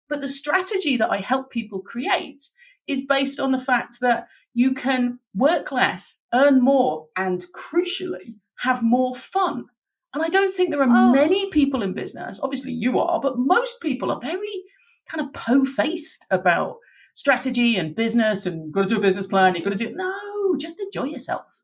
But the strategy that I help people create is based on the fact that you can work less, earn more, and crucially, have more fun. And I don't think there are many people in business, obviously you are, but most people are very kind of po-faced about strategy and business and you've got to do a business plan, you've got to do, no, just enjoy yourself.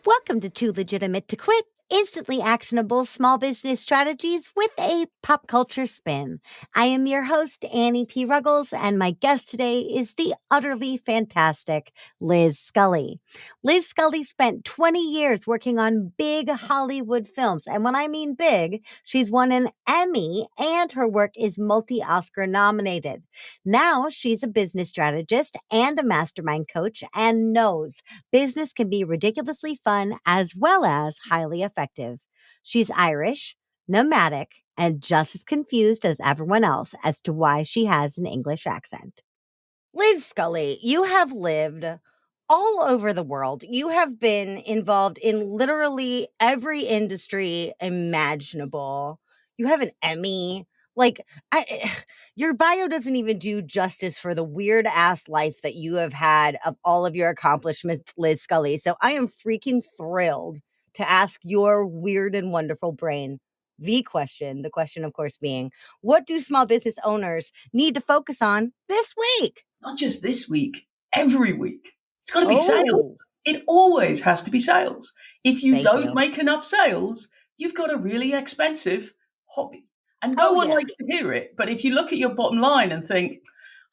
Welcome to Too Legitimate to Quit, instantly actionable small business strategies with a pop culture spin. I am your host, Annie P. Ruggles, and my guest today is the utterly fantastic Liz Scully. Liz Scully spent 20 years working on big Hollywood films. And when I mean big, she's won an Emmy and her work is multi-Oscar nominated. Now she's a business strategist and a mastermind coach and knows business can be ridiculously fun as well as highly effective. She's Irish, nomadic, and just as confused as everyone else as to why she has an English accent. Liz Scully, you have lived all over the world. You have been involved in literally every industry imaginable. You have an Emmy. Your bio doesn't even do justice for the weird ass life that you have had of all of your accomplishments, Liz Scully. So I am freaking thrilled to ask your weird and wonderful brain the question, of course, being, what do small business owners need to focus on this week? Not just this week, every week. It's got to be sales. It always has to be sales. If you don't make enough sales, you've got a really expensive hobby. And no one likes to hear it. But if you look at your bottom line and think,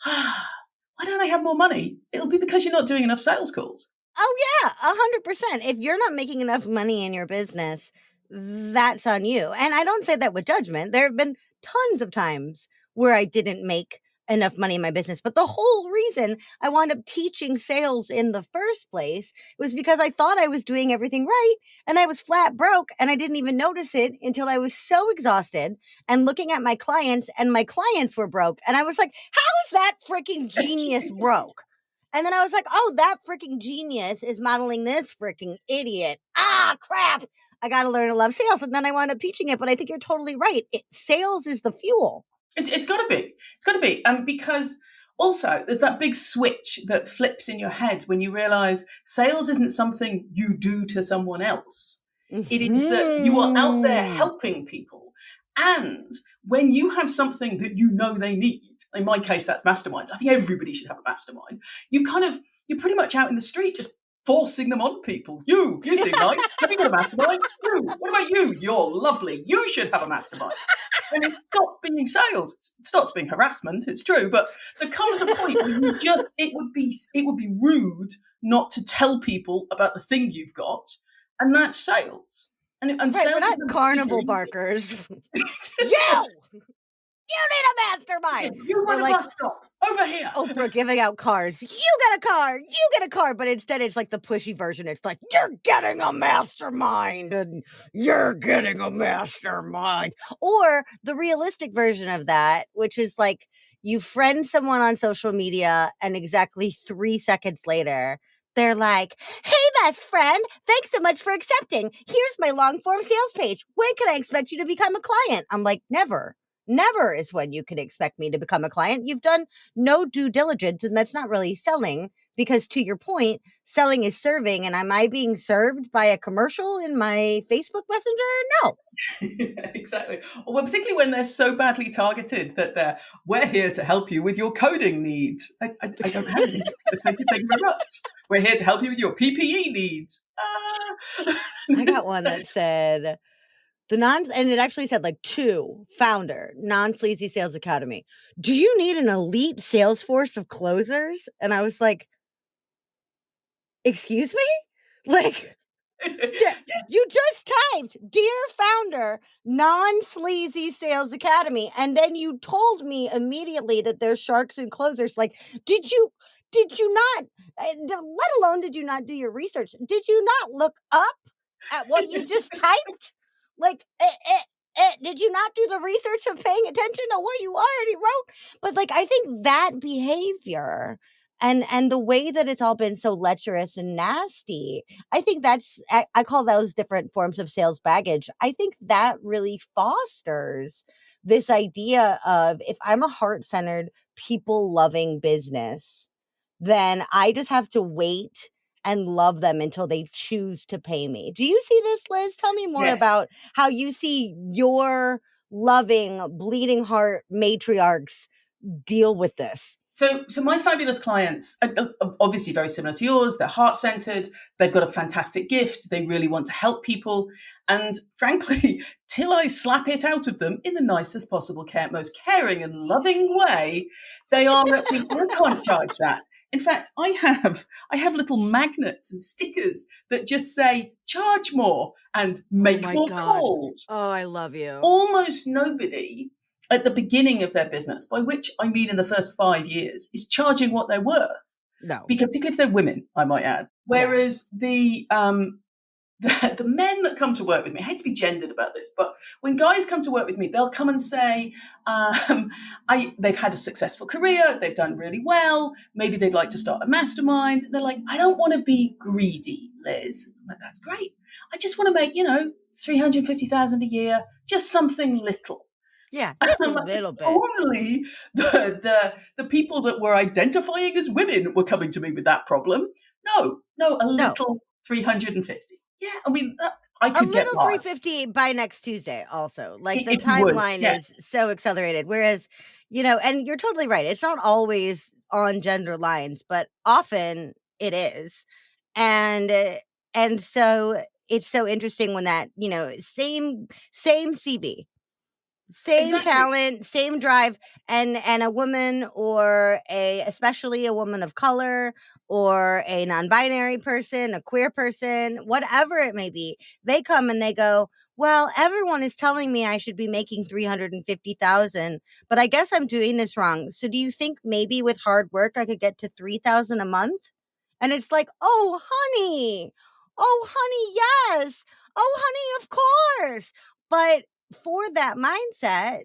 why don't I have more money? It'll be because you're not doing enough sales calls. Oh, yeah, 100%. If you're not making enough money in your business, that's on you. And I don't say that with judgment. There have been tons of times where I didn't make enough money in my business. But the whole reason I wound up teaching sales in the first place was because I thought I was doing everything right and I was flat broke and I didn't even notice it until I was so exhausted and looking at my clients and my clients were broke. And I was like, how is that freaking genius broke? And then I was like, oh, that freaking genius is modeling this freaking idiot. Ah, crap. I got to learn to love sales. And then I wound up teaching it. But I think you're totally right. Sales is the fuel. It's got to be. It's got to be. Because also there's that big switch that flips in your head when you realize sales isn't something you do to someone else. Mm-hmm. It is that you are out there helping people. And when you have something that you know they need, in my case, that's masterminds. I think everybody should have a mastermind. You're pretty much out in the street just forcing them on people. You seem nice. Have you got a mastermind? What about you? You're lovely. You should have a mastermind. And it stops being sales. It starts being harassment. It's true, but there comes a point where it would be rude not to tell people about the thing you've got, and that's sales. And right, sales we're not carnival barkers. You need a mastermind. You run a bus stop over here. Oprah giving out cars. You get a car. But instead it's like the pushy version. It's like, you're getting a mastermind and you're getting a mastermind. Or the realistic version of that, which is like you friend someone on social media and exactly 3 seconds later, they're like, hey, best friend, thanks so much for accepting. Here's my long form sales page. When can I expect you to become a client? I'm like, never. Never is when you can expect me to become a client. You've done no due diligence, and that's not really selling because, to your point, selling is serving. And am I being served by a commercial in my Facebook Messenger? No. Yeah, exactly. Well, particularly when they're so badly targeted that we're here to help you with your coding needs. I don't have any. Thank you very much. We're here to help you with your PPE needs. I got one that said... and it actually said founder, non-sleazy sales academy. Do you need an elite sales force of closers? And I was like, excuse me? Yeah. You just typed, "Dear founder, non-sleazy sales academy," and then you told me immediately that there's sharks and closers. Like, did you not, let alone did you not do your research? Did you not look up at what you just typed? Like, did you not do the research of paying attention to what you already wrote? But like, I think that behavior and the way that it's all been so lecherous and nasty, I think I call those different forms of sales baggage. I think that really fosters this idea of, if I'm a heart-centered, people-loving business, then I just have to wait and love them until they choose to pay me. Do you see this, Liz? Tell me more Yes. about how you see your loving, bleeding heart matriarchs deal with this. So my fabulous clients are obviously very similar to yours. They're heart-centered. They've got a fantastic gift. They really want to help people. And frankly, till I slap it out of them in the nicest possible, most caring and loving way, they are, I can't charge that. In fact, I have little magnets and stickers that just say, charge more and make more calls. Oh, I love you. Almost nobody at the beginning of their business, by which I mean in the first 5 years, is charging what they're worth. No. Because particularly if they're women, I might add. Whereas the men that come to work with me, I hate to be gendered about this, but when guys come to work with me, they'll come and say, they've had a successful career, they've done really well, maybe they'd like to start a mastermind. They're like, I don't want to be greedy, Liz. I'm like, that's great. I just want to make, $350,000 a year, just something little. Yeah, just a little bit. Only the people that were identifying as women were coming to me with that problem. No, little 350. Yeah, I mean, I could get a little 350 by next Tuesday. Also, like the timeline is so accelerated. Whereas, and you're totally right. It's not always on gender lines, but often it is, and so it's so interesting when that same CV. Same talent, same drive, and a woman, or especially a woman of color, or a non-binary person, a queer person, whatever it may be, they come and they go, well, everyone is telling me I should be making 350,000, but I guess I'm doing this wrong. So do you think maybe with hard work I could get to 3,000 a month? And it's like, oh, honey, yes. Oh, honey, of course. But for that mindset,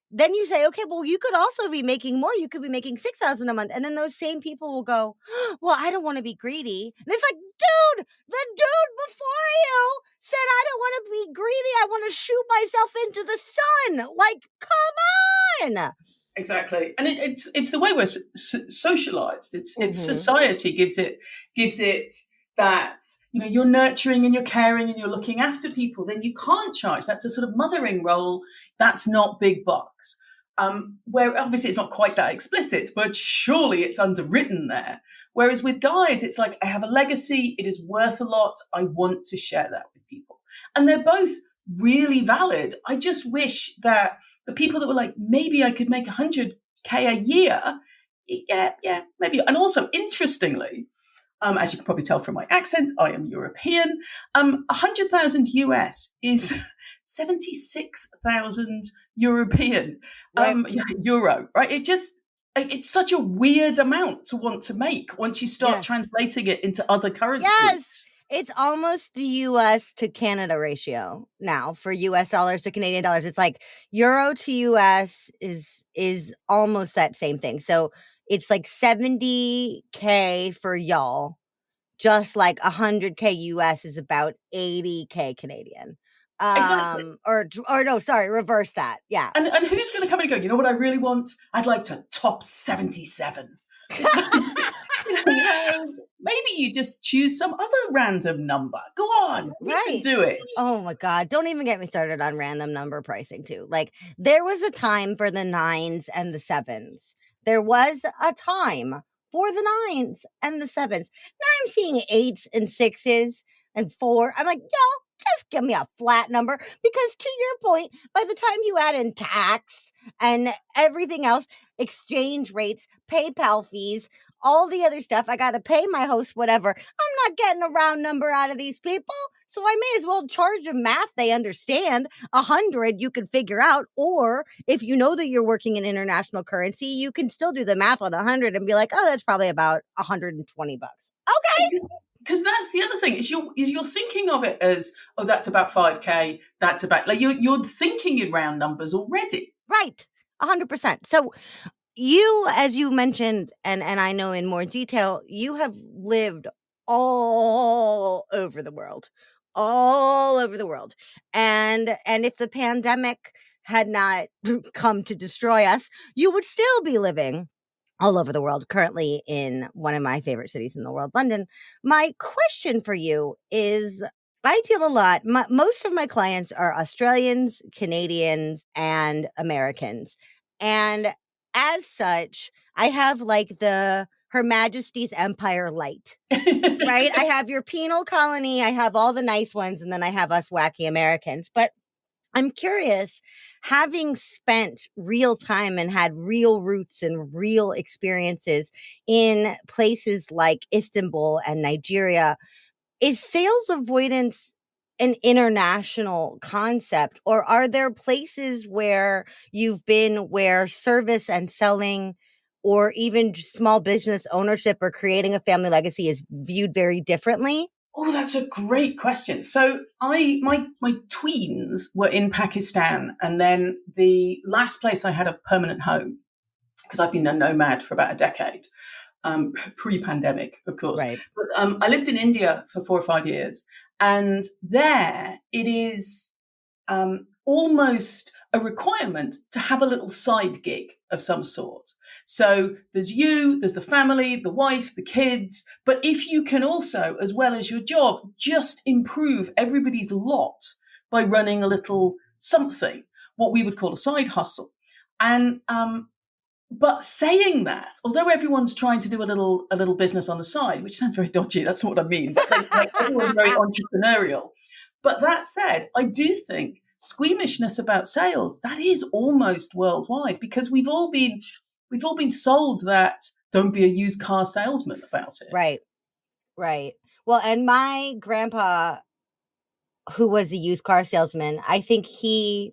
then you say, okay, well, you could also be making more. You could be making 6,000 a month. And then those same people will go, well, I don't want to be greedy. And it's like, dude, the dude before you said, I don't want to be greedy. I want to shoot myself into the sun. Like, come on. Exactly. And it's the way we're socialized. It's society gives it that, you're nurturing and you're caring and you're looking after people, then you can't charge. That's a sort of mothering role. That's not big bucks. Where obviously it's not quite that explicit, but surely it's underwritten there. Whereas with guys, it's like, I have a legacy. It is worth a lot. I want to share that with people. And they're both really valid. I just wish that the people that were like, maybe I could make 100K a year. Yeah, maybe. And also, interestingly, as you can probably tell from my accent, I am European. 100,000 US is 76,000 European euro, right? It's such a weird amount to want to make once you start translating it into other currencies. Yes. It's almost the US to Canada ratio now for US dollars to Canadian dollars. It's like euro to US is almost that same thing. So it's like 70K for y'all, just like 100K US is about 80K Canadian. Exactly. Or no, sorry, reverse that. Yeah. And who's going to come and go, you know what I really want? I'd like to top 77. Maybe you just choose some other random number. Go on, you can do it. Oh my God, don't even get me started on random number pricing too. Like, there was a time for the 9s and the 7s. There was a time for the 9s and the 7s. Now I'm seeing 8s and 6s and 4. I'm like, yo, just give me a flat number, because to your point, by the time you add in tax and everything else, exchange rates, PayPal fees, all the other stuff, I got to pay my host, whatever. I'm not getting a round number out of these people. So I may as well charge them math they understand. 100 you can figure out. Or if you know that you're working in international currency, you can still do the math on 100 and be like, oh, that's probably about $120. Okay. Because that's the other thing is you're thinking of it as, oh, that's about 5K. That's about, like, you're thinking in round numbers already. Right. 100%. So you, as you mentioned, and I know in more detail, you have lived all over the world, and if the pandemic had not come to destroy us, you would still be living all over the world, currently in one of my favorite cities in the world, London. My question for you is, I deal a lot. Most of my clients are Australians, Canadians, and Americans. And as such, I have like the Her Majesty's Empire Light, right? I have your penal colony, I have all the nice ones, and then I have us wacky Americans. But I'm curious, having spent real time and had real roots and real experiences in places like Istanbul and Nigeria, is sales avoidance an international concept, or are there places where you've been where service and selling or even just small business ownership or creating a family legacy is viewed very differently? Oh, that's a great question. So my tweens were in Pakistan, and then the last place I had a permanent home, because I've been a nomad for about a decade, pre-pandemic, of course. Right. But I lived in India for 4 or 5 years, and there it is almost a requirement to have a little side gig of some sort. So there's you, there's the family, the wife, the kids. But if you can also, as well as your job, just improve everybody's lot by running a little something, what we would call a side hustle. And but saying that, although everyone's trying to do a little business on the side, which sounds very dodgy, that's not what I mean, but everyone's very entrepreneurial. But that said, I do think squeamishness about sales, that is almost worldwide, because we've all been sold that don't be a used car salesman about it. Right. Well, and my grandpa, who was a used car salesman, I think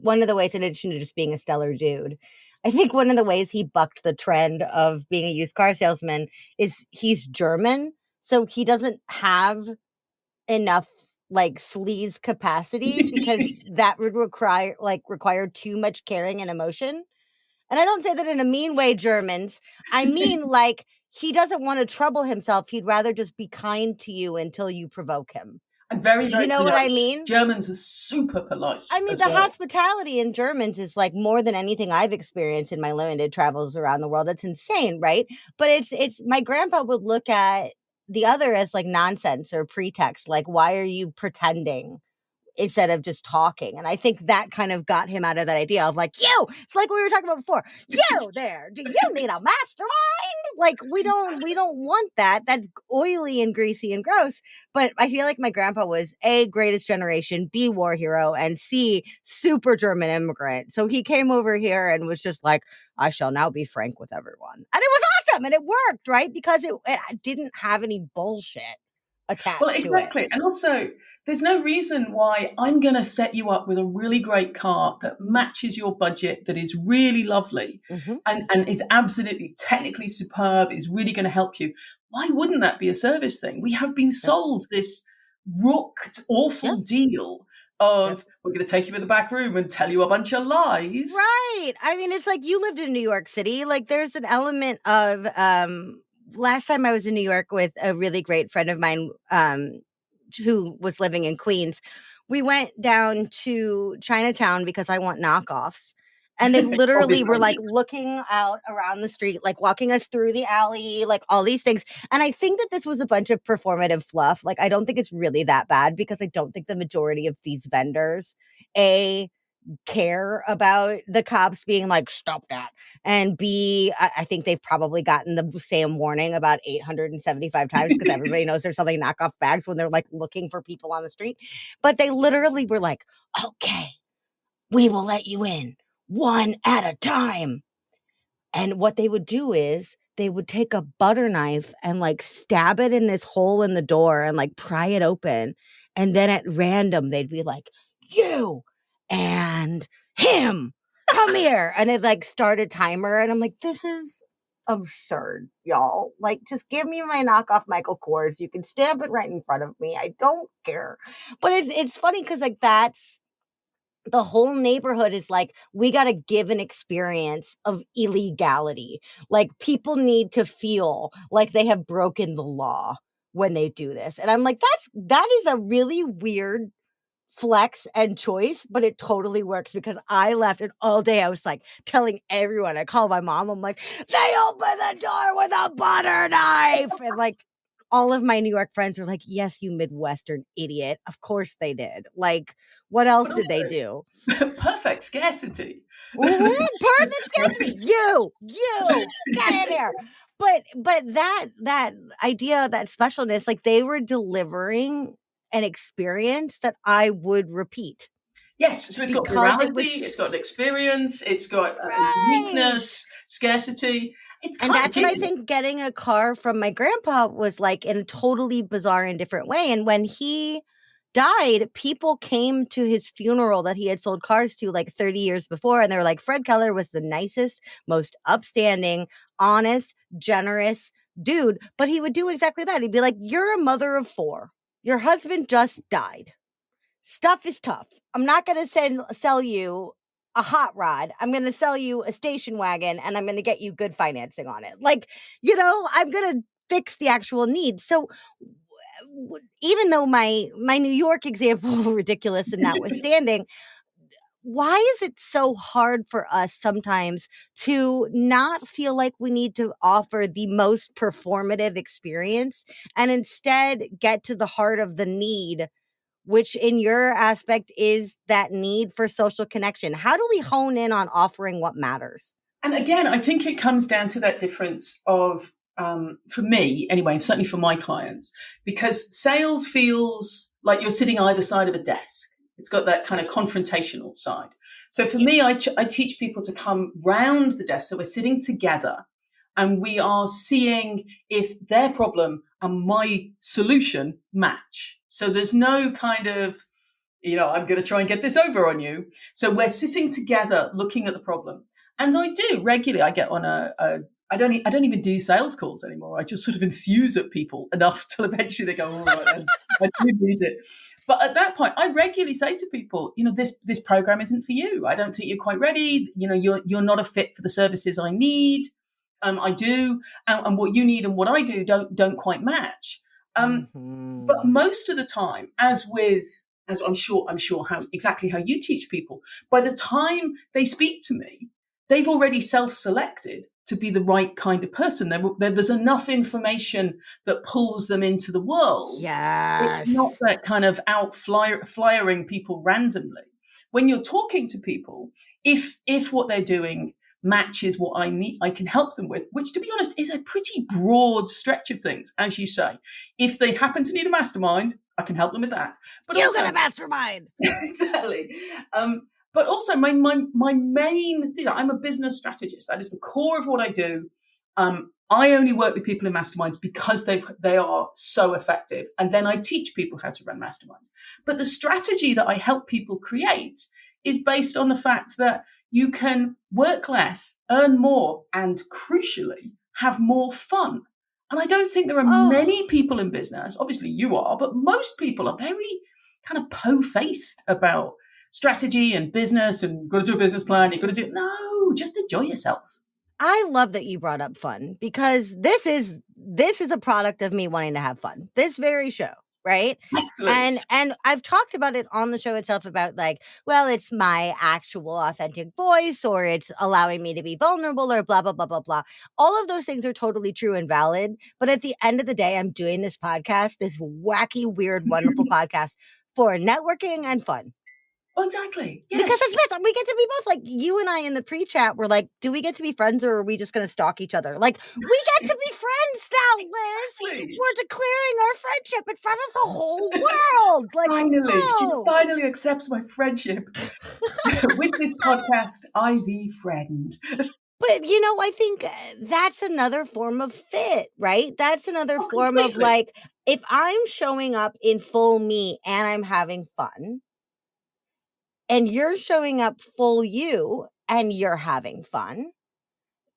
one of the ways, in addition to just being a stellar dude, I think one of the ways he bucked the trend of being a used car salesman is he's German. So he doesn't have enough like sleaze capacity because that would require too much caring and emotion. And I don't say that in a mean way, Germans. I mean, like, he doesn't want to trouble himself. He'd rather just be kind to you until you provoke him. And very, very You know polite. what I mean? Germans are super polite. I mean, the hospitality in Germans is like more than anything I've experienced in my limited travels around the world. It's insane, right? But it's my grandpa would look at the other as like nonsense or pretext. Like, why are you pretending? Instead of just talking. And I think that kind of got him out of that idea of like, it's like we were talking about before. You there, do you need a mastermind? Like, we don't want that. That's oily and greasy and gross. But I feel like my grandpa was A, greatest generation, B, war hero, and C, super German immigrant. So he came over here and was just like, I shall now be frank with everyone. And it was awesome. And it worked, right? Because it didn't have any bullshit attached to it. Well, exactly. And also, there's no reason why I'm going to set you up with a really great car that matches your budget, that is really lovely, and is absolutely technically superb, is really going to help you. Why wouldn't that be a service thing? We have been sold this rooked, awful deal of we're going to take you in the back room and tell you a bunch of lies. Right. I mean, it's like you lived in New York City. Like, there's an element of last time I was in New York with a really great friend of mine who was living in Queens, we went down to Chinatown because I want knockoffs. And they literally were like looking out around the street, like walking us through the alley, like all these things. And I think that this was a bunch of performative fluff. Like, I don't think it's really that bad because I don't think the majority of these vendors, care about the cops being like, stop that. And B, I think they've probably gotten the same warning about 875 times because everybody knows they're selling knockoff bags when they're like looking for people on the street. But they literally were like, okay, we will let you in one at a time. And what they would do is they would take a butter knife and like stab it in this hole in the door and like pry it open. And then at random, they'd be like, you and him, come here. And they'd like start a timer. And I'm like, this is absurd, y'all. Like, just give me my knockoff Michael Kors. You can stamp it right in front of me. I don't care. But it's funny because like that's the whole neighborhood is like, we got to give an experience of illegality. Like people need to feel like they have broken the law when they do this. And I'm like, that is a really weird flex and choice, but it totally works because I left and all day I was like telling everyone. I called my mom. I'm like, they opened the door with a butter knife. And like all of my New York friends were like, yes, you Midwestern idiot. Of course they did. Like, what else did they do? Perfect scarcity. Perfect scarcity. You get in there. But that idea, that specialness, like they were delivering an experience that I would repeat. Yes, so it's got morality, it's got an experience, it's got uniqueness, scarcity. And that's what I think getting a car from my grandpa was like in a totally bizarre and different way. And when he died, people came to his funeral that he had sold cars to like 30 years before. And they were like, Fred Keller was the nicest, most upstanding, honest, generous dude. But he would do exactly that. He'd be like, you're a mother of 4. Your husband just died. Stuff is tough. I'm not going to sell you a hot rod. I'm going to sell you a station wagon and I'm going to get you good financing on it. Like, I'm going to fix the actual need. So even though my New York example, ridiculous and notwithstanding, why is it so hard for us sometimes to not feel like we need to offer the most performative experience and instead get to the heart of the need, which in your aspect is that need for social connection? How do we hone in on offering what matters? And again, I think it comes down to that difference of, for me anyway, certainly for my clients, because sales feels like you're sitting either side of a desk. It's got that kind of confrontational side. So for me, I teach people to come round the desk. So we're sitting together and we are seeing if their problem and my solution match. So there's no kind of, I'm going to try and get this over on you. So we're sitting together looking at the problem. And I do regularly, I get on I don't even do sales calls anymore. I just sort of enthuse at people enough till eventually they go, all right, I do need it. But at that point, I regularly say to people, this program isn't for you. I don't think you're quite ready. You're not a fit for the services I need. I do, and what you need and what I do don't quite match. But most of the time, as I'm sure exactly how you teach people, by the time they speak to me, they've already self-selected to be the right kind of person. There's enough information that pulls them into the world. Yes. It's not that kind of flyering people randomly. When you're talking to people, if what they're doing matches what I need, I can help them with, which to be honest is a pretty broad stretch of things, as you say. If they happen to need a mastermind, I can help them with that. But you got a mastermind. Exactly. But also my main thing, I'm a business strategist. That is the core of what I do. I only work with people in masterminds because they are so effective. And then I teach people how to run masterminds. But the strategy that I help people create is based on the fact that you can work less, earn more, and crucially, have more fun. And I don't think there are many people in business, obviously you are, but most people are very kind of po-faced about strategy and business and you've got to do a business plan. You've got to do, no, just enjoy yourself. I love that you brought up fun because this is a product of me wanting to have fun. This very show, right? Excellent. And I've talked about it on the show itself about like, well, it's my actual authentic voice or it's allowing me to be vulnerable or blah, blah, blah, blah, blah. All of those things are totally true and valid. But at the end of the day, I'm doing this podcast, this wacky, weird, wonderful podcast for networking and fun. Oh, exactly. Yes. Because it's best. We get to be both. Like you and I in the pre-chat were like, do we get to be friends or are we just going to stalk each other? Like we get to be friends now, Liz. Exactly. We're declaring our friendship in front of the whole world. Like finally, she finally accepts my friendship. With this podcast, I thee friend. But, I think that's another form of fit, right? That's another Oh, form of completely. like, if I'm showing up in full me and I'm having fun, and you're showing up full you and you're having fun,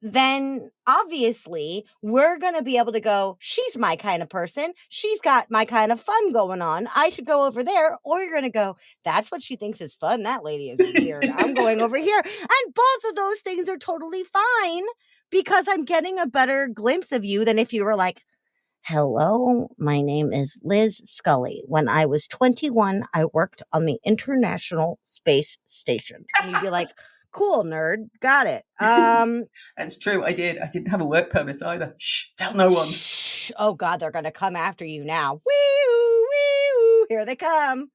then obviously we're going to be able to go, she's my kind of person. She's got my kind of fun going on. I should go over there. Or you're going to go, that's what she thinks is fun. That lady is weird. I'm going over here. And both of those things are totally fine because I'm getting a better glimpse of you than if you were like, hello, my name is Liz Scully. When I was 21, I worked on the International Space Station. And you'd be like, cool, nerd. Got it. That's true. I did. I didn't have a work permit either. Shh, tell no one. Oh, God, they're going to come after you now. Wee-oo, wee-oo. Here they come.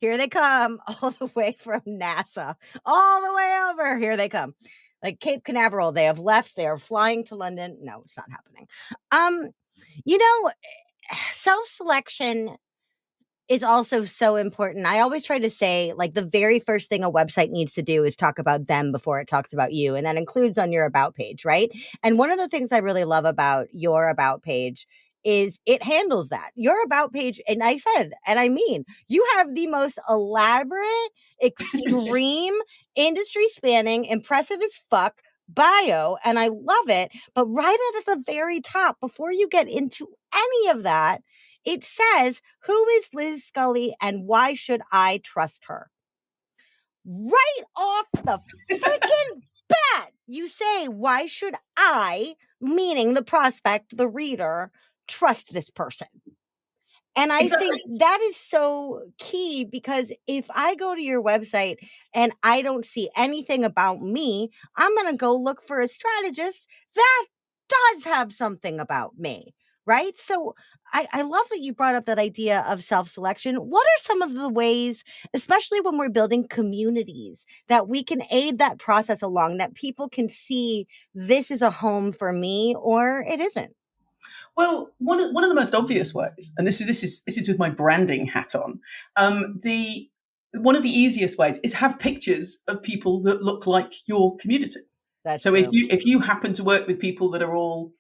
Here they come. All the way from NASA. All the way over. Here they come. Like Cape Canaveral, they have left. They are flying to London. No, it's not happening. You know, self-selection is also so important. I always try to say, like, the very first thing a website needs to do is talk about them before it talks about you. And that includes on your about page, right? And one of the things I really love about your about page is it handles that. Your about page, and I said, and I mean, you have the most elaborate, extreme, industry spanning, impressive as fuck bio, and I love it. But right at the very top, before you get into any of that, it says, who is Liz Scully and why should I trust her? Right off the freaking bat, you say, why should I, meaning the prospect, the reader, trust this person? And I Exactly. think that is so key because if I go to your website and I don't see anything about me, I'm going to go look for a strategist that does have something about me, right? So I love that you brought up that idea of self-selection. What are some of the ways, especially when we're building communities, that we can aid that process along, that people can see this is a home for me or it isn't? Well, one of the most obvious ways, and this is with my branding hat on, the one of the easiest ways is have pictures of people that look like your community. That's So true. if you happen to work with people that are all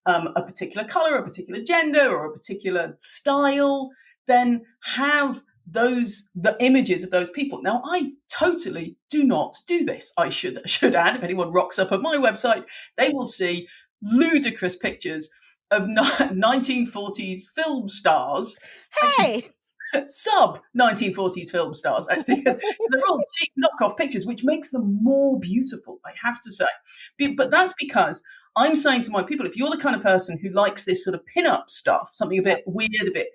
a particular color, a particular gender, or a particular style, then have the images of those people. Now, I totally do not do this. I should add, if anyone rocks up at my website, they will see ludicrous pictures of 1940s film stars. Hey, Sub 1940s film stars, actually, because they're all cheap knockoff pictures, which makes them more beautiful, I have to say. But that's because I'm saying to my people, if you're the kind of person who likes this sort of pin-up stuff, something a bit weird, a bit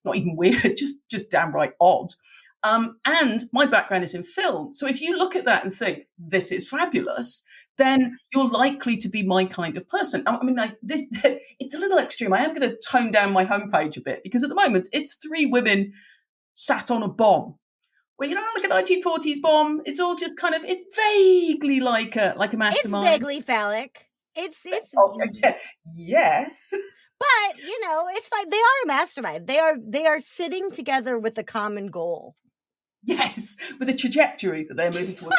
not even weird, just downright odd. And my background is in film. So if you look at that and think, this is fabulous, then you're likely to be my kind of person. I mean, it's a little extreme. I am going to tone down my homepage a bit because at the moment it's 3 women sat on a bomb. Well, like a 1940s bomb. It's all just kind of, it's vaguely like a mastermind. it's vaguely phallic. It's Oh, yes. But it's fine. They are a mastermind. They are sitting together with a common goal. Yes, with a trajectory that they're moving towards.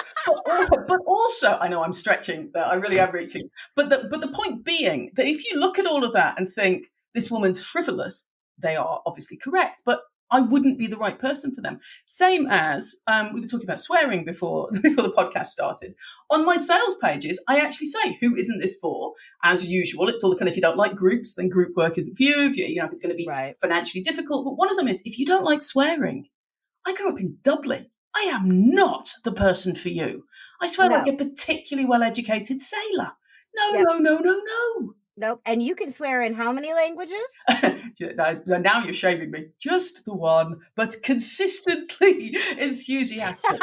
But also, I know I'm stretching, but I really am reaching. But the point being that if you look at all of that and think this woman's frivolous, they are obviously correct. But I wouldn't be the right person for them. Same as we were talking about swearing before the podcast started. On my sales pages, I actually say, who isn't this for? As usual, it's all the kind of, if you don't like groups, then group work isn't for you. If if it's going to be financially difficult. But one of them is, if you don't like swearing, I grew up in Dublin. I am not the person for you. I swear like a particularly well-educated sailor. No. Nope. And you can swear in how many languages? Now you're shaming me. Just the one, but consistently enthusiastic.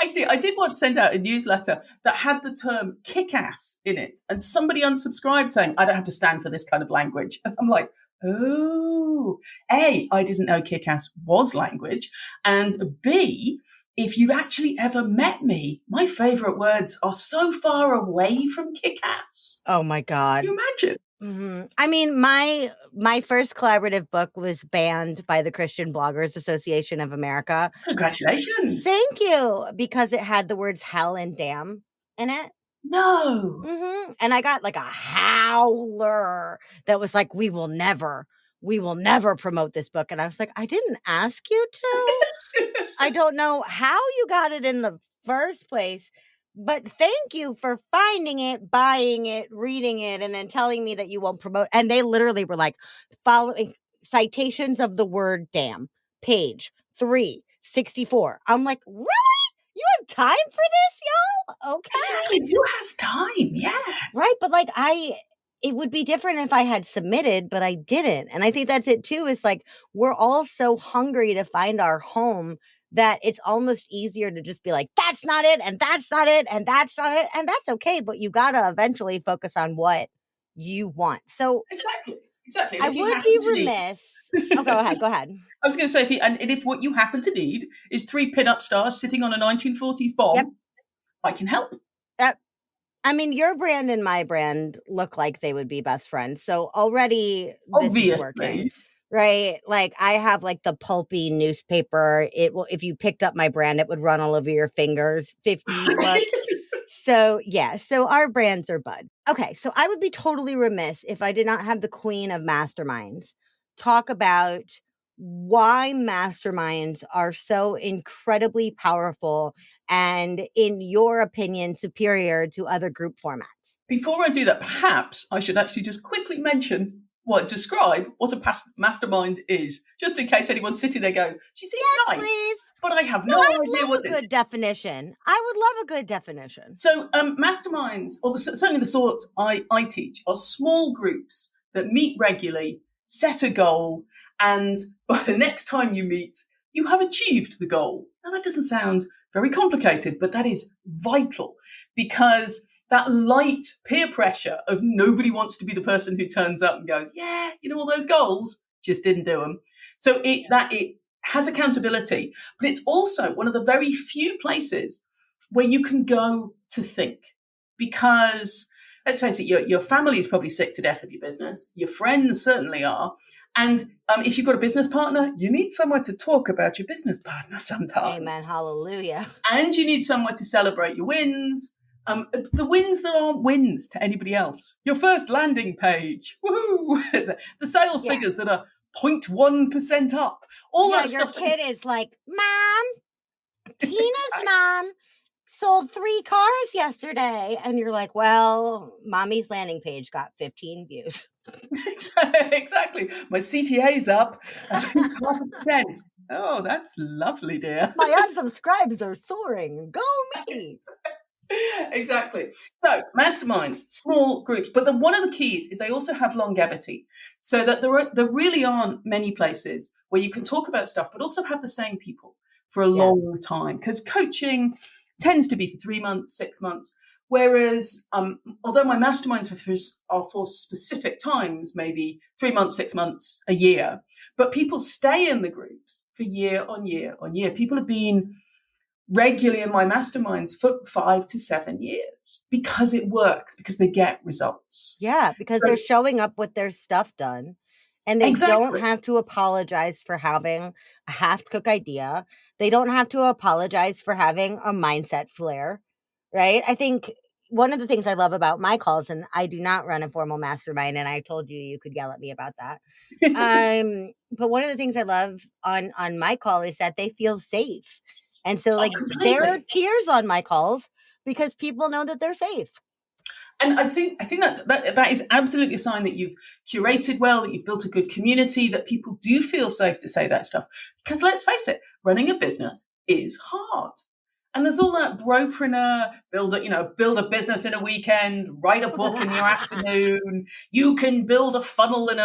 Actually, I did once send out a newsletter that had the term kick-ass in it, and somebody unsubscribed saying, I don't have to stand for this kind of language. And I'm like, oh, A, I didn't know kick-ass was language, and B, if you actually ever met me, my favorite words are so far away from kick-ass. Oh my God. Can you imagine? Mm-hmm. I mean, my first collaborative book was banned by the Christian Bloggers Association of America. Congratulations. Thank you. Because it had the words hell and damn in it. No. And I got like a howler that was like, we will never promote this book. And I was like, I didn't ask you to. I don't know how you got it in the first place, but thank you for finding it, buying it, reading it, and then telling me that you won't promote. And they literally were like, following citations of the word damn, page 364. I'm like, really? You have time for this, y'all? Okay. Exactly. Who has time? Yeah. Right. But like, it would be different if I had submitted, but I didn't. And I think that's it too, is like, we're all so hungry to find our home that it's almost easier to just be like, that's not it. And that's not it. And that's not it. And that's okay. But you got to eventually focus on what you want. So Exactly. And I if you would happen be to need- remiss. Oh, go ahead. I was going to say, if what you happen to need is 3 pin-up stars sitting on a 1940s bomb, Yep. I can help. I mean, your brand and my brand look like they would be best friends. So already this is working, Obviously. right? Like I have like the pulpy newspaper. It will, if you picked up my brand, it would run all over your fingers. 50s look. So yeah, so our brands are bud. Okay, so I would be totally remiss if I did not have the queen of masterminds talk about why masterminds are so incredibly powerful and, in your opinion, superior to other group formats. Before I do that, perhaps I should actually just quickly describe what a mastermind is, just in case anyone's sitting there going, she seems nice, Please. but I have no idea what a this good definition. I would love a good definition. So masterminds, or certainly the sort I teach, are small groups that meet regularly, set a goal, and by the next time you meet, you have achieved the goal. Now, that doesn't sound very complicated, but that is vital, because that light peer pressure of nobody wants to be the person who turns up and goes, yeah, all those goals, just didn't do them. So it has accountability, but it's also one of the very few places where you can go to think. Because let's face it, your family is probably sick to death of your business. Your friends certainly are. And if you've got a business partner, you need somewhere to talk about your business partner sometimes. Amen. Hallelujah. And you need somewhere to celebrate your wins. The wins that aren't wins to anybody else. Your first landing page. Woohoo! The sales figures that are 0.1% up. All that stuff. Your kid is like, Mom, Tina's mom sold 3 cars yesterday. And you're like, well, mommy's landing page got 15 views. Exactly. My CTA's up at 5%. Oh, that's lovely, dear. My unsubscribes are soaring. Go me. Exactly. So masterminds, small groups, but one of the keys is they also have longevity, so that there really aren't many places where you can talk about stuff, but also have the same people for a long time. Because coaching tends to be for 3 months, 6 months. Whereas, although my masterminds are for specific times, maybe 3 months, 6 months, a year, but people stay in the groups for year on year on year. People have been regularly in my masterminds for 5 to 7 years because it works, because they get results. Yeah, because they're showing up with their stuff done, and they don't have to apologize for having a half-cooked idea. They don't have to apologize for having a mindset flare, right? I think one of the things I love about my calls, and I do not run a formal mastermind, and I told you could yell at me about that. But one of the things I love on my call is that they feel safe. And so there are tears on my calls because people know that they're safe. And I think that is absolutely a sign that you've curated well, that you've built a good community, that people do feel safe to say that stuff. Because let's face it, running a business is hard. And there's all that bropreneur, build a business in a weekend, write a book in your afternoon. You can build a funnel in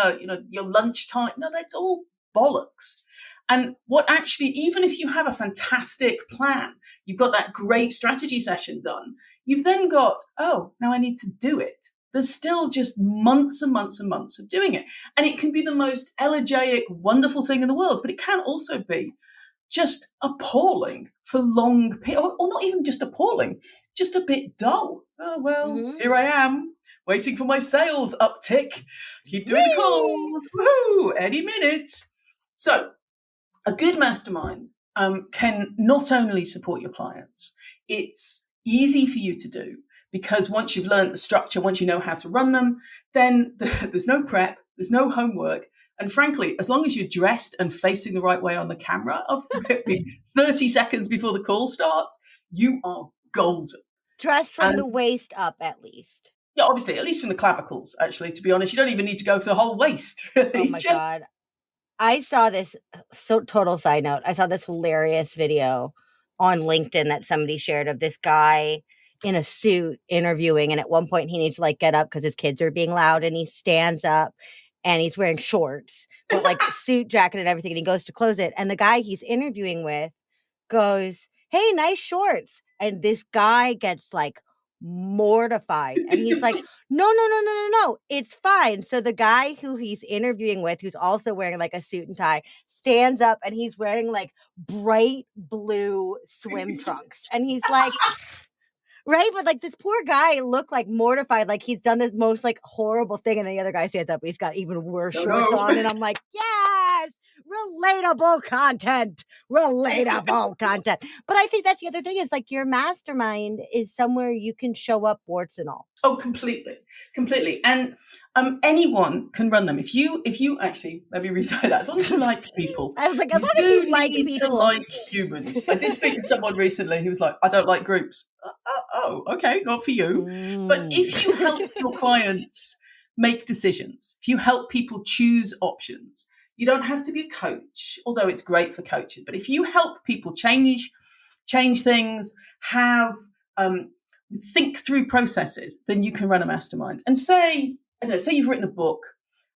your lunchtime. No, that's all bollocks. And what actually, even if you have a fantastic plan, you've got that great strategy session done, you've then got, now I need to do it. There's still just months and months and months of doing it. And it can be the most elegiac, wonderful thing in the world, but it can also be just appalling for long periods, or not even just appalling, just a bit dull. Oh, well, Here I am, waiting for my sales uptick. Keep doing the calls. Woohoo! Any minute. So, a good mastermind can not only support your clients, it's easy for you to do because once you've learned the structure, once you know how to run them, then there's no prep, there's no homework. And frankly, as long as you're dressed and facing the right way on the camera of 30 seconds before the call starts, you are golden. Dressed from the waist up, at least. Yeah, obviously, at least from the clavicles, actually, to be honest. You don't even need to go for the whole waist, really. Oh, my God. I saw this, so total side note, I saw this hilarious video on LinkedIn that somebody shared of this guy in a suit interviewing. And at one point he needs to like get up because his kids are being loud, and he stands up and he's wearing shorts, but like suit jacket and everything. And he goes to close it. And the guy he's interviewing with goes, "Hey, nice shorts." And this guy gets like mortified. And he's like, no, it's fine. So the guy who he's interviewing with, who's also wearing like a suit and tie, stands up and he's wearing like bright blue swim trunks. And he's like, right? But like this poor guy looked like mortified, like he's done this most like horrible thing. And the other guy stands up and he's got even worse shorts on. And I'm like, yes, relatable content. But I think that's the other thing, is like your mastermind is somewhere you can show up warts and all. Oh, completely. And anyone can run them. If you actually, let me recite that. As long as you like people. I was like, as long as you like need people. to like humans. I did speak to someone recently who was like, I don't like groups. Oh, okay, not for you. But if you help your clients make decisions, if you help people choose options, you don't have to be a coach, although it's great for coaches. But if you help people change things, think through processes, then you can run a mastermind. And say you've written a book,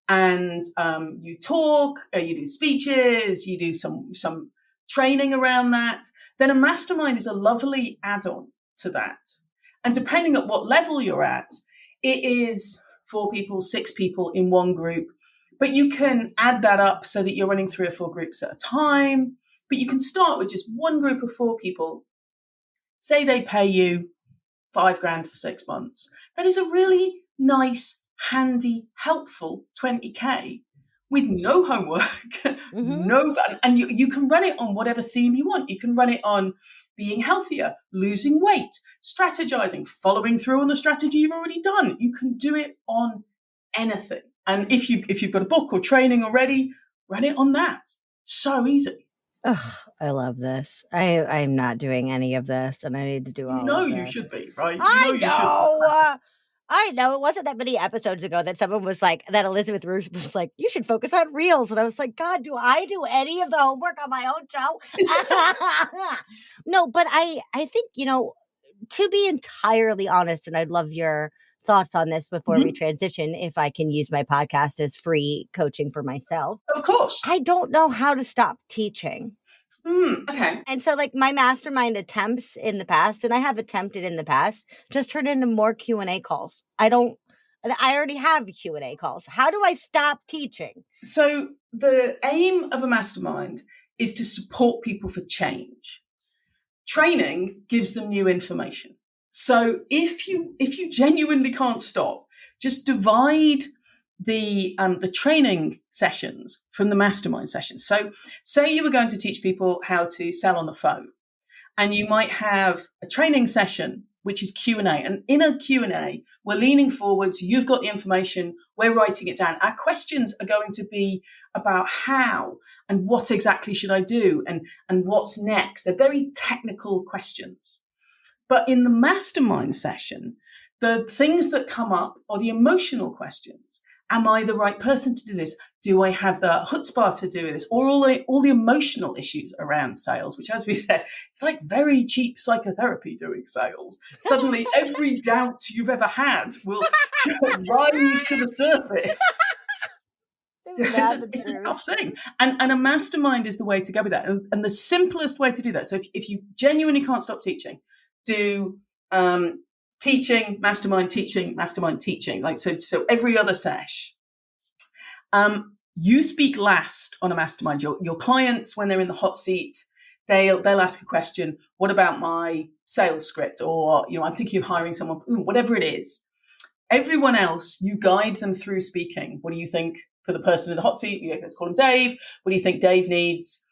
and you talk, you do speeches, you do some training around that. Then a mastermind is a lovely add-on to that. And depending on what level you're at, it is 4 people, 6 people in one group. But you can add that up so that you're running 3 or 4 groups at a time. But you can start with just one group of 4 people. Say they pay you $5,000 for 6 months. That is a really nice, handy, helpful 20K with no homework, and you can run it on whatever theme you want. You can run it on being healthier, losing weight, strategizing, following through on the strategy you've already done. You can do it on anything. And if you've got a book or training already, run it on that. So easy. Ugh, I love this. I'm not doing any of this, and I need to do all of this. You know you should be, right? I know. It wasn't that many episodes ago that someone was like, that Elizabeth Roos was like, you should focus on reels. And I was like, God, do I do any of the homework on my own show? No, but I think, to be entirely honest, and I'd love your thoughts on this before we transition, if I can use my podcast as free coaching for myself. Of course. I don't know how to stop teaching. Okay. And so like my mastermind attempts in the past, and I have attempted in the past, just turned into more Q&A calls. I already have Q&A calls. How do I stop teaching? So the aim of a mastermind is to support people for change. Training gives them new information. So if you genuinely can't stop, just divide the training sessions from the mastermind sessions. So say you were going to teach people how to sell on the phone, and you might have a training session, which is Q&A. And in a Q&A, we're leaning forward. So you've got the information. We're writing it down. Our questions are going to be about how and what exactly should I do and what's next. They're very technical questions. But in the mastermind session, the things that come up are the emotional questions. Am I the right person to do this? Do I have the chutzpah to do this? Or all the emotional issues around sales, which, as we said, it's like very cheap psychotherapy doing sales. Suddenly, every doubt you've ever had will rise to the surface. It's a tough thing. And a mastermind is the way to go with that. And the simplest way to do that. So if you genuinely can't stop teaching, do teaching, mastermind, teaching, mastermind, teaching. Like so every other sesh. You speak last on a mastermind. Your clients, when they're in the hot seat, they'll ask a question. What about my sales script? Or, I'm thinking of hiring someone, whatever it is. Everyone else, you guide them through speaking. What do you think for the person in the hot seat? Let's call him Dave. What do you think Dave needs?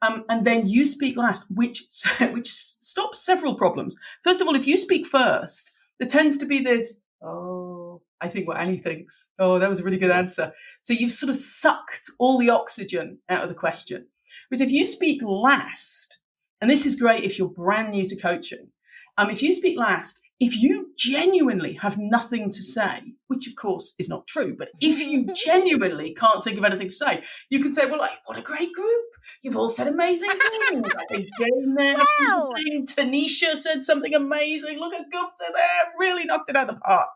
And then you speak last, which stops several problems. First of all, if you speak first, there tends to be this, oh, I think what Annie thinks. Oh, that was a really good answer. So you've sort of sucked all the oxygen out of the question. Whereas if you speak last, and this is great if you're brand new to coaching, if you speak last, if you genuinely have nothing to say, which of course is not true, but if you genuinely can't think of anything to say, you can say, well, like, what a great group. You've all said amazing things. I think Jane there had Wow. something. Tanisha said something amazing. Look at Gupta there. Really knocked it out of the park.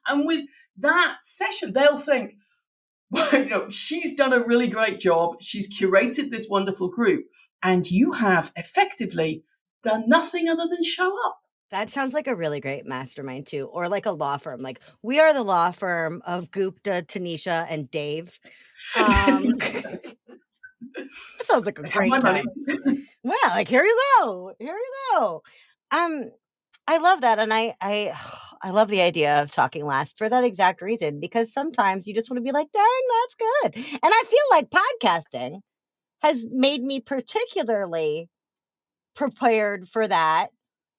And with that session, they'll think, well, she's done a really great job. She's curated this wonderful group. And you have effectively done nothing other than show up. That sounds like a really great mastermind too, or like a law firm. Like, we are the law firm of Gupta, Tanisha, and Dave. That sounds like a great time. Well, like, here you go. I love that, and I love the idea of talking last for that exact reason, because sometimes you just want to be like, dang, that's good. And I feel like podcasting has made me particularly prepared for that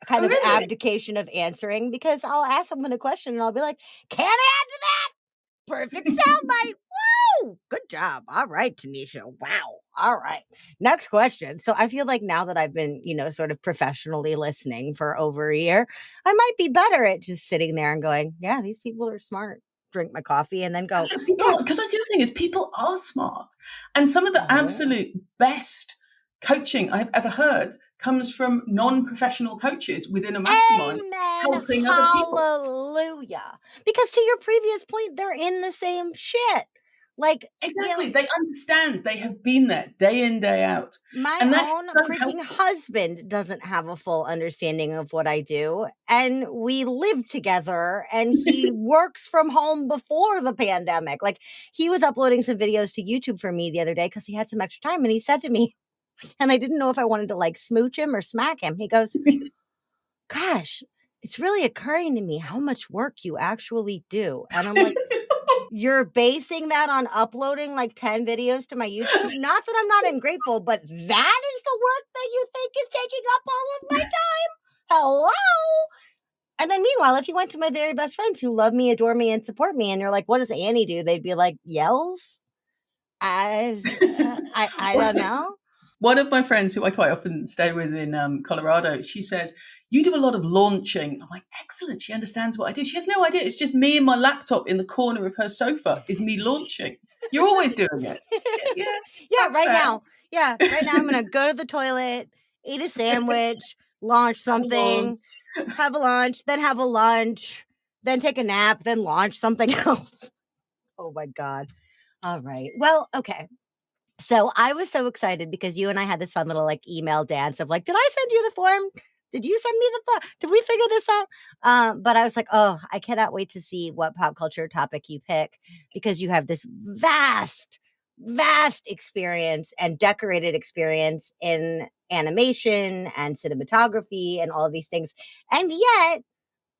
kind of abdication of answering, because I'll ask someone a question and I'll be like, can I add to that? Perfect soundbite. Woo! Good job. All right, Tanisha. Wow. All right. Next question. So I feel like now that I've been, sort of professionally listening for over a year, I might be better at just sitting there and going, yeah, these people are smart. Drink my coffee and then go. Because that's the other thing is people are smart. And some of the absolute best coaching I've ever heard comes from non-professional coaches within a mastermind. Amen. Helping other people. Hallelujah. Because to your previous point, they're in the same shit. Like, exactly. They understand. They have been there day in, day out. My own freaking husband doesn't have a full understanding of what I do. And we live together and he works from home before the pandemic. Like, he was uploading some videos to YouTube for me the other day because he had some extra time. And he said to me, and I didn't know if I wanted to like smooch him or smack him. He goes, gosh, it's really occurring to me how much work you actually do. And I'm like, you're basing that on uploading like 10 videos to my YouTube? Not that I'm not ungrateful, but that is the work that you think is taking up all of my time? Hello? And then meanwhile, if you went to my very best friends who love me, adore me, and support me, and you're like, what does Annie do? They'd be like, yells? I don't know. One of my friends who I quite often stay with in Colorado, she says, you do a lot of launching. I'm like, excellent. She understands what I do. She has no idea. It's just me and my laptop in the corner of her sofa is me launching. You're always doing it. Yeah, right fair. Now. Yeah, right now I'm going to go to the toilet, eat a sandwich, launch something, have a lunch, then have a lunch, then take a nap, then launch something else. Oh, my God. All right. Well, okay. So I was so excited because you and I had this fun little like email dance of like, did I send you the form? Did you send me the form? Did we figure this out? But I was like, oh, I cannot wait to see what pop culture topic you pick, because you have this vast experience and decorated experience in animation and cinematography and all of these things. And yet,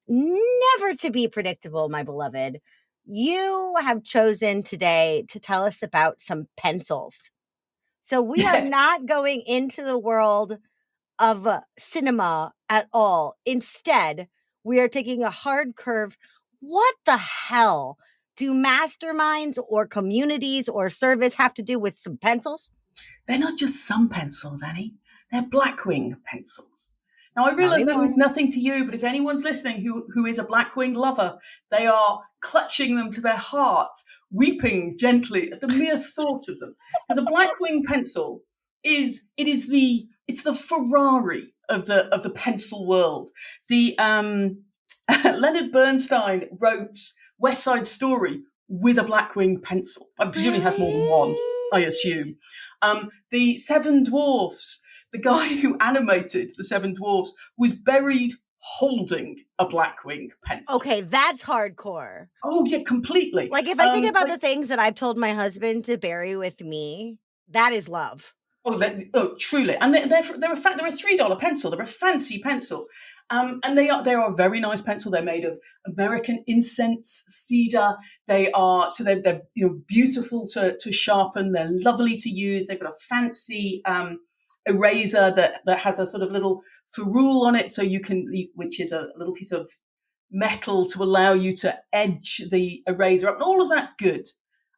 never to be predictable, my beloved, you have chosen today to tell us about some pencils. So we are not going into the world of cinema at all. Instead, we are taking a hard curve. What the hell do masterminds or communities or service have to do with some pencils? They're not just some pencils, Annie. They're Blackwing pencils. Now, I realize that means nothing to you, but if anyone's listening who is a Blackwing lover, they are clutching them to their heart, weeping gently at the mere thought of them. Because a Blackwing pencil it's the Ferrari of the pencil world. The Leonard Bernstein wrote West Side Story with a Blackwing pencil. I presume he had more than one, I assume. The Seven Dwarfs, the guy who animated the Seven Dwarfs was buried holding a Blackwing pencil. Okay, that's hardcore. Oh, yeah, completely. Like, if I think about the things that I've told my husband to bury with me, that is love. Oh, truly. And they're a $3 pencil. They're a fancy pencil. And they are a very nice pencil. They're made of American incense cedar. They're beautiful to sharpen. They're lovely to use. They've got a fancy eraser that has a sort of little ferrule on it, so which is a little piece of metal to allow you to edge the eraser up. And all of that's good.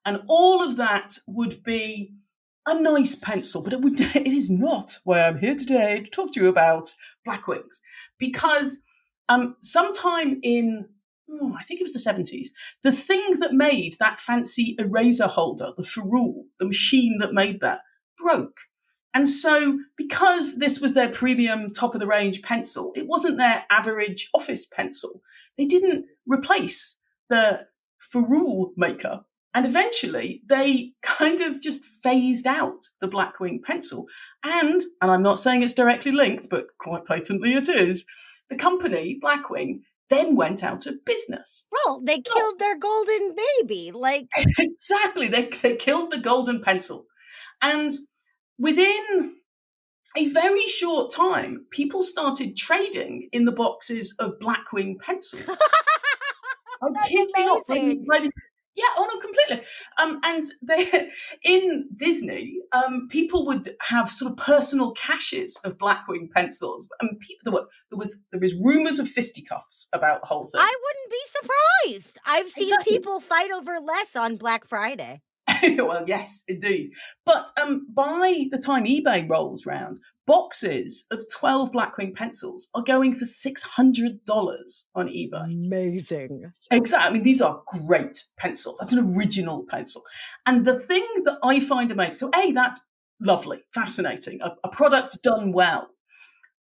And all of that would be a nice pencil, but it is not why I'm here today to talk to you about Blackwings. Because sometime in, I think it was the 70s, the thing that made that fancy eraser holder, the ferrule, the machine that made that, broke. And so because this was their premium top of the range pencil, it wasn't their average office pencil. They didn't replace the ferrule maker. And eventually they kind of just phased out the Blackwing pencil. And I'm not saying it's directly linked, but quite patently it is, the company, Blackwing, then went out of business. Well, they killed their golden baby. Exactly. They killed the golden pencil. And within a very short time, people started trading in the boxes of Blackwing pencils. That's amazing. Yeah, no, completely. And in Disney, people would have sort of personal caches of Blackwing pencils. And there was rumors of fisticuffs about the whole thing. I wouldn't be surprised. I've seen people fight over less on Black Friday. Well, yes, indeed. But by the time eBay rolls round, boxes of 12 Blackwing pencils are going for $600 on eBay. Amazing. Exactly. I mean, these are great pencils. That's an original pencil. And the thing that I find amazing, so that's lovely, fascinating, a product done well.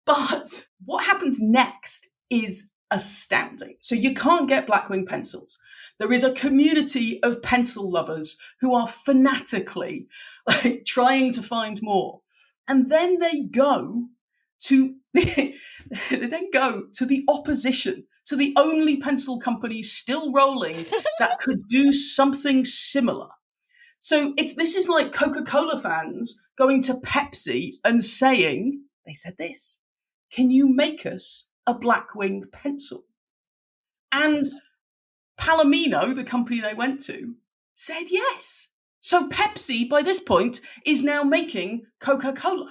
But what happens next is astounding. So you can't get Blackwing pencils. There is a community of pencil lovers who are fanatically trying to find more. And then they go to the opposition, to the only pencil company still rolling that could do something similar. So this is like Coca-Cola fans going to Pepsi and saying, they said this, can you make us a Blackwing pencil? And Palomino, the company they went to, said yes. So Pepsi, by this point, is now making Coca-Cola.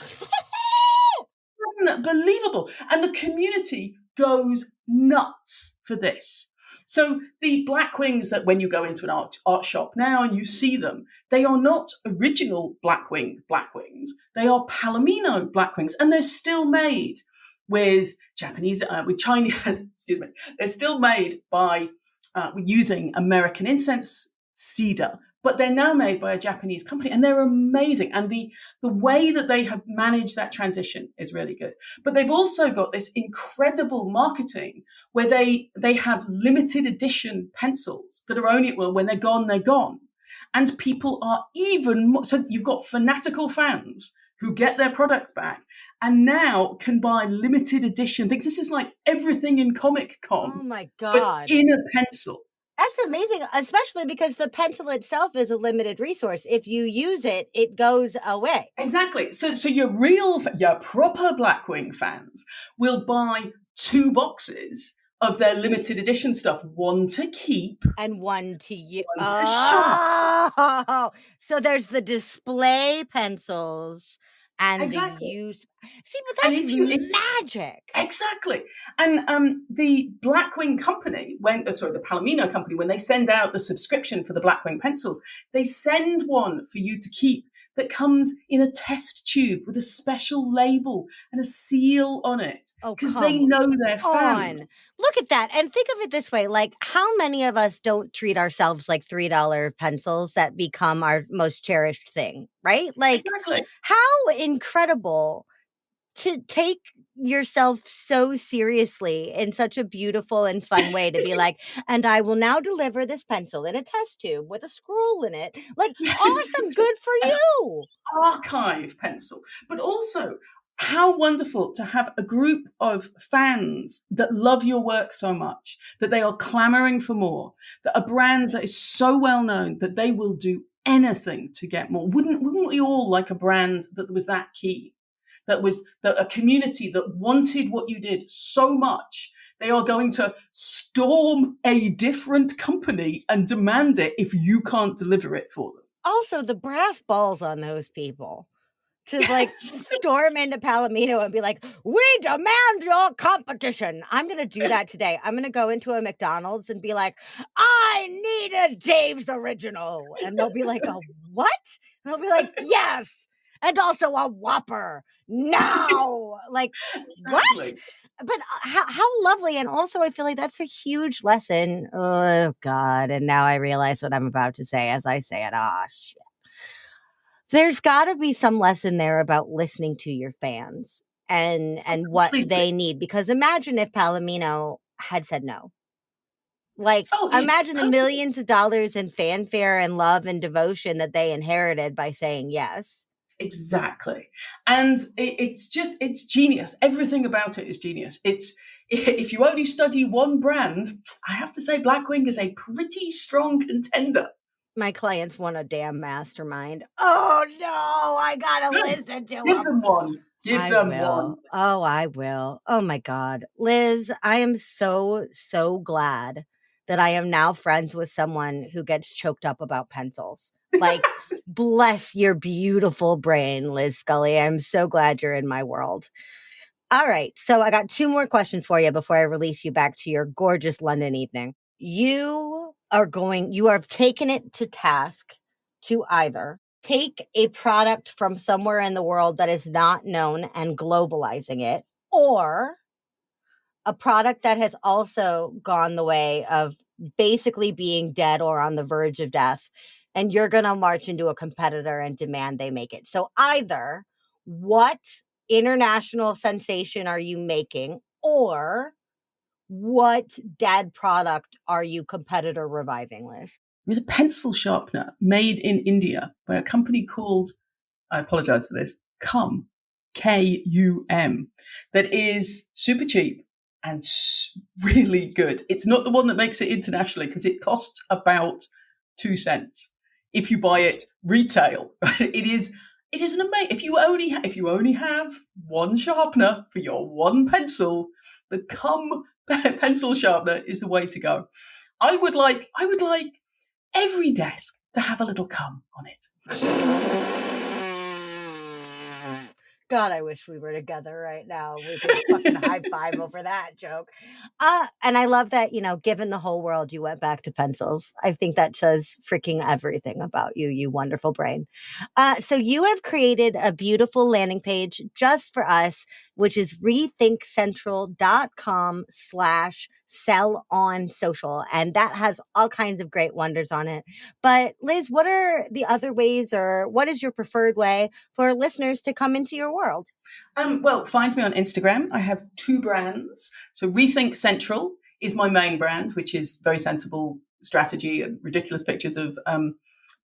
Unbelievable. And the community goes nuts for this. So the Blackwings that when you go into an art shop now and you see them, they are not original Blackwings. They are Palomino Blackwings, and they're still made with Chinese, excuse me. They're still made by using American incense cedar, but they're now made by a Japanese company, and they're amazing. And the way that they have managed that transition is really good. But they've also got this incredible marketing where they have limited edition pencils that are only, well, when they're gone, they're gone. And people are even more, so you've got fanatical fans who get their product back and now can buy limited edition things. This is like everything in Comic Con. Oh my God. But in a pencil. That's amazing, especially because the pencil itself is a limited resource. If you use it, it goes away. Exactly. So your proper Blackwing fans will buy 2 boxes of their limited edition stuff, one to keep and one to use. Oh, so there's the display pencils and the use. See, but that's magic. Exactly. And the Blackwing company, the Palomino company, when they send out the subscription for the Blackwing pencils, they send one for you to keep that comes in a test tube with a special label and a seal on it. Because they know they're fans. Look at that. And think of it this way. Like, how many of us don't treat ourselves like $3 pencils that become our most cherished thing, right? Like, exactly. How incredible to take yourself so seriously in such a beautiful and fun way to be like, and I will now deliver this pencil in a test tube with a scroll in it. Like, awesome, good for you. Archive pencil. But also, how wonderful to have a group of fans that love your work so much that they are clamoring for more, that a brand that is so well known that they will do anything to get more. Wouldn't we all like a brand that was that key? That a community that wanted what you did so much, they are going to storm a different company and demand it if you can't deliver it for them. Also, the brass balls on those people. to like storm into Palomino and be like, we demand your competition. I'm going to do that today. I'm going to go into a McDonald's and be like, I need a Dave's Original. And they'll be like, a what? And they'll be like, yes. And also a Whopper now. Like, what? Exactly. But how lovely. And also, I feel like that's a huge lesson. Oh, God. And now I realize what I'm about to say as I say it. Ah, shit. There's got to be some lesson there about listening to your fans and what they need. Because imagine if Palomino had said no. Like, imagine the millions of dollars in fanfare and love and devotion that they inherited by saying yes. Exactly. And it's genius. Everything about it is genius. If you only study one brand, I have to say Blackwing is a pretty strong contender. My clients want a damn mastermind. Oh, no, I got to listen to Give them one. Give them one. Oh, I will. Oh, my God. Liz, I am so, so glad that I am now friends with someone who gets choked up about pencils. Like, bless your beautiful brain, Liz Scully. I'm so glad you're in my world. All right. So I got 2 more questions for you before I release you back to your gorgeous London evening. You have taken it to task to either take a product from somewhere in the world that is not known and globalizing it, or a product that has also gone the way of basically being dead or on the verge of death, and you're going to march into a competitor and demand they make it. So either what international sensation are you making, or what dead product are you competitor reviving, Liz? It was a pencil sharpener made in India by a company called, I apologize for this, Cum, K-U-M, that is super cheap and really good. It's not the one that makes it internationally because it costs about 2 cents if you buy it retail. It is an amazing. If you only have one sharpener for your one pencil, the Cum pencil sharpener is the way to go. I would like every desk to have a little Cum on it. God, I wish we were together right now. We could fucking high five over that joke. And I love that, given the whole world, you went back to pencils. I think that says freaking everything about you, you wonderful brain. So you have created a beautiful landing page just for us, which is rethinkcentral.com/sell on social. And that has all kinds of great wonders on it. But Liz, what are the other ways, or what is your preferred way for listeners to come into your world? Well, find me on Instagram. I have 2 brands. So Rethink Central is my main brand, which is very sensible strategy and ridiculous pictures of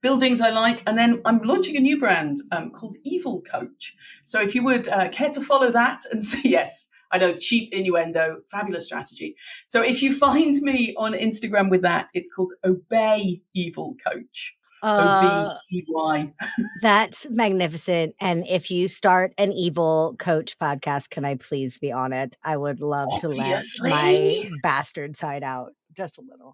buildings I like. And then I'm launching a new brand called Evil Coach. So if you would care to follow that and say yes, I know, cheap innuendo, fabulous strategy. So if you find me on Instagram with that, it's called Obey Evil Coach. OBEY. That's magnificent. And if you start an Evil Coach podcast, can I please be on it? I would love to let my bastard side out just a little.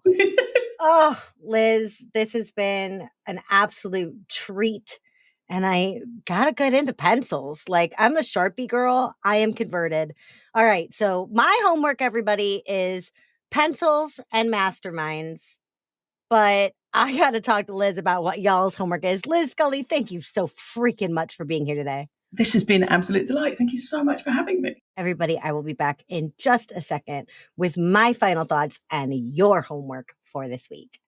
Oh, Liz, this has been an absolute treat. And I got to get into pencils. Like, I'm a Sharpie girl. I am converted. All right. So my homework, everybody, is pencils and masterminds. But I got to talk to Liz about what y'all's homework is. Liz Scully, thank you so freaking much for being here today. This has been an absolute delight. Thank you so much for having me. Everybody, I will be back in just a second with my final thoughts and your homework for this week.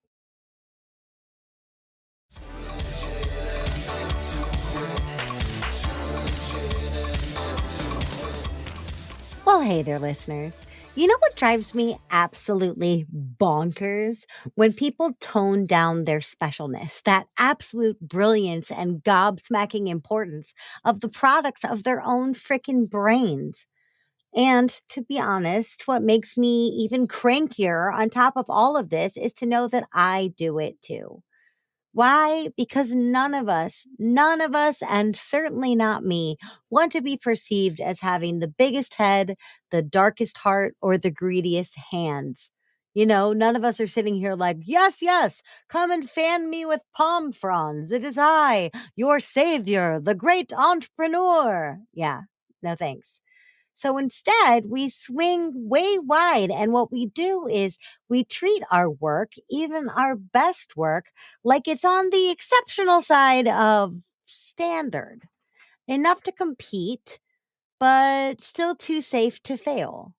Well, hey there, listeners. You know what drives me absolutely bonkers? When people tone down their specialness, that absolute brilliance and gobsmacking importance of the products of their own freaking brains. And to be honest, what makes me even crankier on top of all of this is to know that I do it too. Why? Because none of us, and certainly not me, want to be perceived as having the biggest head, the darkest heart, or the greediest hands. None of us are sitting here like, yes, yes, come and fan me with palm fronds. It is I, your savior, the great entrepreneur. Yeah, no thanks. So instead, we swing way wide. And what we do is we treat our work, even our best work, like it's on the exceptional side of standard. Enough to compete, but still too safe to fail.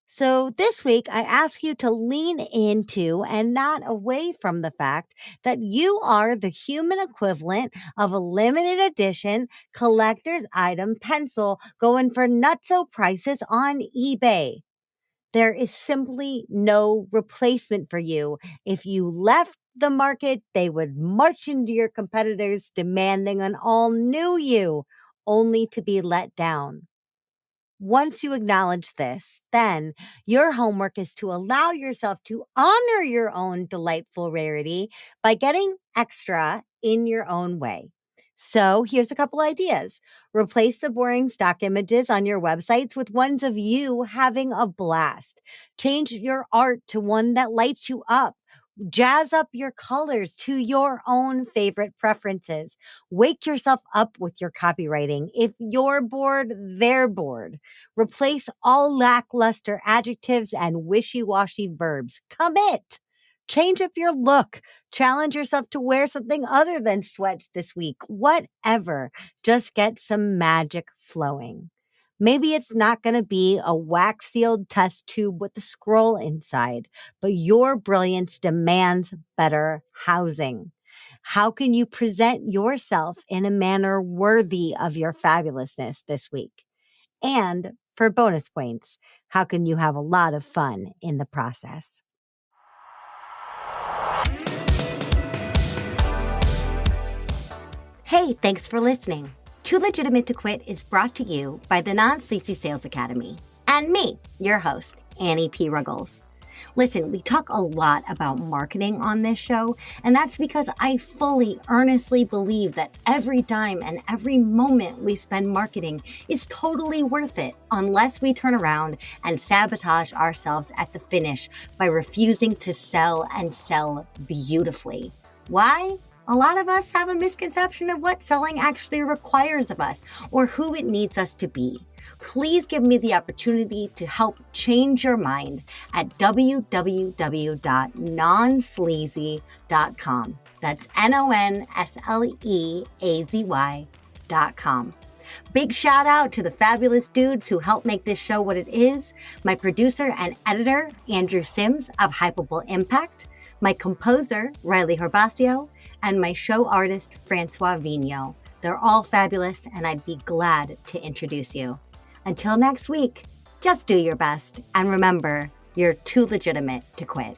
So this week, I ask you to lean into and not away from the fact that you are the human equivalent of a limited edition collector's item pencil going for nutso prices on eBay. There is simply no replacement for you. If you left the market, they would march into your competitors demanding an all new you, only to be let down. Once you acknowledge this, then your homework is to allow yourself to honor your own delightful rarity by getting extra in your own way. So here's a couple ideas. Replace the boring stock images on your websites with ones of you having a blast. Change your art to one that lights you up. Jazz up your colors to your own favorite preferences. Wake yourself up with your copywriting. If you're bored, they're bored. Replace all lackluster adjectives and wishy-washy verbs. Commit. Change up your look. Challenge yourself to wear something other than sweats this week. Whatever. Just get some magic flowing. Maybe it's not going to be a wax-sealed test tube with a scroll inside, but your brilliance demands better housing. How can you present yourself in a manner worthy of your fabulousness this week? And for bonus points, how can you have a lot of fun in the process? Hey, thanks for listening. Too Legitimate to Quit is brought to you by the Non-Sleazy Sales Academy and me, your host, Annie P. Ruggles. Listen, we talk a lot about marketing on this show, and that's because I fully, earnestly believe that every dime and every moment we spend marketing is totally worth it unless we turn around and sabotage ourselves at the finish by refusing to sell and sell beautifully. Why? A lot of us have a misconception of what selling actually requires of us or who it needs us to be. Please give me the opportunity to help change your mind at www.nonsleazy.com. That's NONSLEAZY.com. Big shout out to the fabulous dudes who help make this show what it is. My producer and editor, Andrew Sims of Hypable Impact, my composer, Riley Herbastio, and my show artist, Francois Vigneault. They're all fabulous, and I'd be glad to introduce you. Until next week, just do your best, and remember, you're too legitimate to quit.